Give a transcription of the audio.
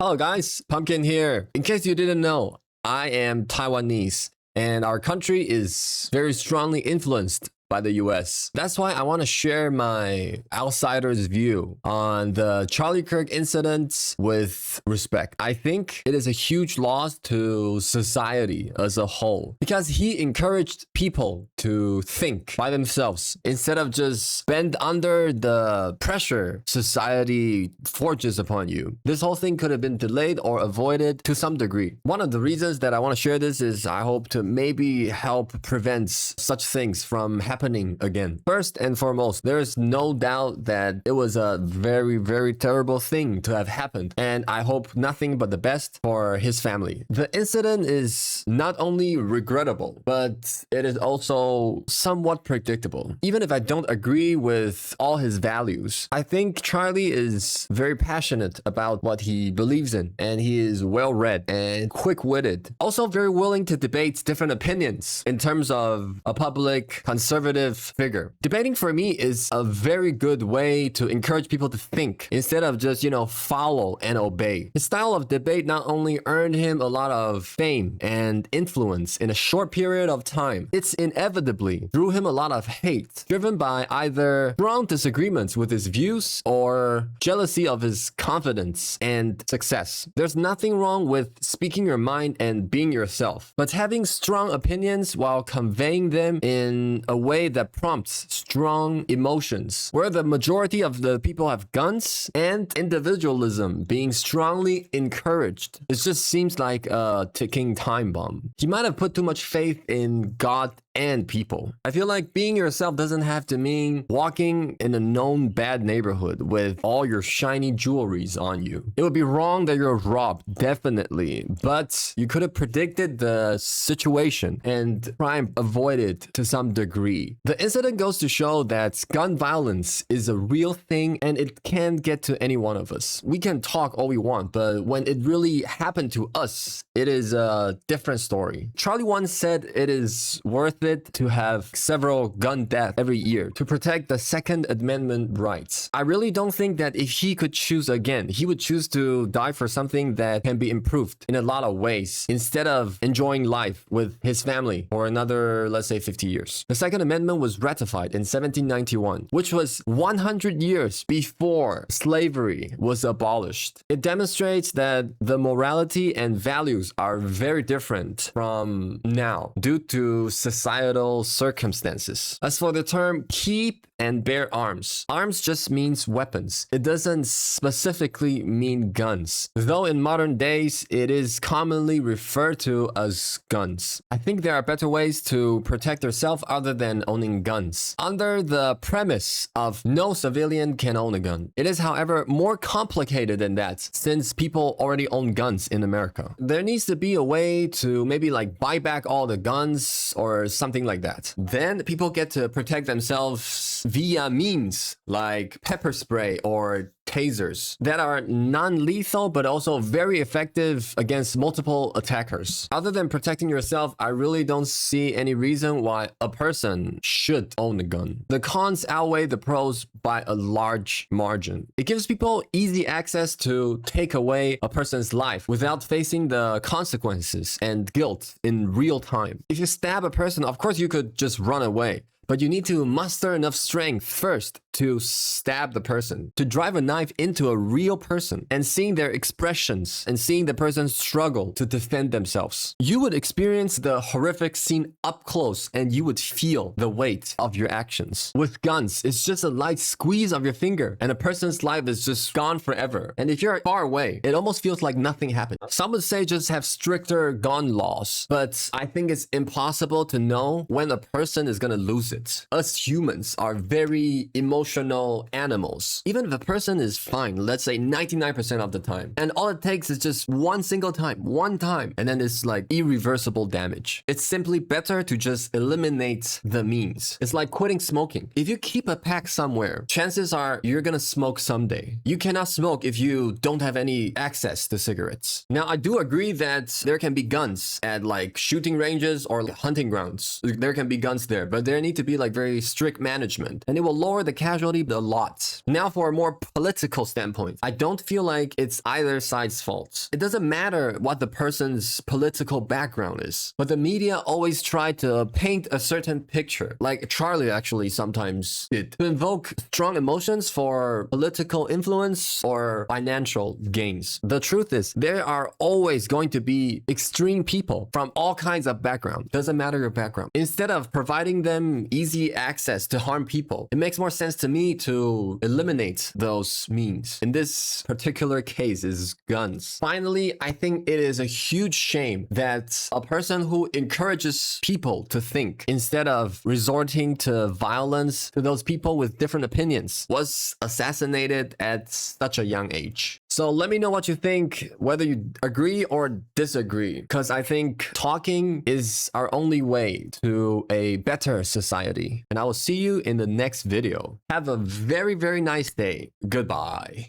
Hello guys, Pumpkin here. In case you didn't know, I am Taiwanese and our country is very strongly influenced by the US. That's why I want to share my outsider's view on the Charlie Kirk incident with respect. I think it is a huge loss to society as a whole because he encouraged people to think by themselves instead of just bend under the pressure society forges upon you. This whole thing could have been delayed or avoided to some degree. One of the reasons that I want to share this is I hope to maybe help prevent such things from happening again. First and foremost, there is no doubt that it was a very, very terrible thing to have happened, and I hope nothing but the best for his family. The incident is not only regrettable, but it is also somewhat predictable. Even if I don't agree with all his values, I think Charlie is very passionate about what he believes in, and he is well-read and quick-witted. Also very willing to debate different opinions in terms of a public conservative figure. Debating for me is a very good way to encourage people to think instead of just, follow and obey. His style of debate not only earned him a lot of fame and influence in a short period of time, it's inevitably drew him a lot of hate, driven by either strong disagreements with his views or jealousy of his confidence and success. There's nothing wrong with speaking your mind and being yourself, but having strong opinions while conveying them in a way that prompts strong emotions, where the majority of the people have guns and individualism being strongly encouraged. It just seems like a ticking time bomb. He might have put too much faith in God and people. I feel like being yourself doesn't have to mean walking in a known bad neighborhood with all your shiny jewelries on you. It would be wrong that you're robbed, definitely, but you could have predicted the situation and try and avoid it to some degree. The incident goes to show that gun violence is a real thing and it can get to any one of us. We can talk all we want, but when it really happened to us, it is a different story. Charlie once said it is worth it to have several gun deaths every year to protect the Second Amendment rights. I really don't think that if he could choose again, he would choose to die for something that can be improved in a lot of ways instead of enjoying life with his family for another, let's say, 50 years. The Second Amendment was ratified in 1791, which was 100 years before slavery was abolished. It demonstrates that the morality and values are very different from now due to societal circumstances. As for the term keep and bear arms, arms just means weapons. It doesn't specifically mean guns, though in modern days it is commonly referred to as guns. I think there are better ways to protect yourself other than owning guns. Under the premise of no civilian can own a gun, it is, however, more complicated than that since people already own guns in America. There needs to be a way to maybe buy back all the guns or something like that. Then people get to protect themselves via means like pepper spray or tasers that are non-lethal but also very effective against multiple attackers. Other than protecting yourself, I really don't see any reason why a person should own a gun. The cons outweigh the pros by a large margin. It gives people easy access to take away a person's life without facing the consequences and guilt in real time. If you stab a person, of course you could just run away, but you need to muster enough strength first to stab the person, to drive a knife into a real person and seeing their expressions and seeing the person struggle to defend themselves. You would experience the horrific scene up close and you would feel the weight of your actions. With guns, it's just a light squeeze of your finger and a person's life is just gone forever. And if you're far away, it almost feels like nothing happened. Some would say just have stricter gun laws, but I think it's impossible to know when a person is gonna lose it. Us humans are very emotional animals. Even if a person is fine, let's say 99% of the time, and all it takes is just one time, and then it's like irreversible damage. It's simply better to just eliminate the means. It's like quitting smoking. If you keep a pack somewhere, chances are you're gonna smoke someday. You cannot smoke if you don't have any access to cigarettes. Now, I do agree that there can be guns at shooting ranges or hunting grounds. There can be guns there, but there need to be like very strict management, and it will lower the casualty a lot. Now for a more political standpoint, I don't feel like it's either side's fault. It doesn't matter what the person's political background is, but the media always try to paint a certain picture, like Charlie actually sometimes did, to invoke strong emotions for political influence or financial gains. The truth is, there are always going to be extreme people from all kinds of background. Doesn't matter your background. Instead of providing them easy access to harm people, it makes more sense to me to eliminate those means. In this particular case is guns. Finally, I think it is a huge shame that a person who encourages people to think instead of resorting to violence to those people with different opinions was assassinated at such a young age. So let me know what you think, whether you agree or disagree, because I think talking is our only way to a better society. And I will see you in the next video. Have a very, very nice day. Goodbye.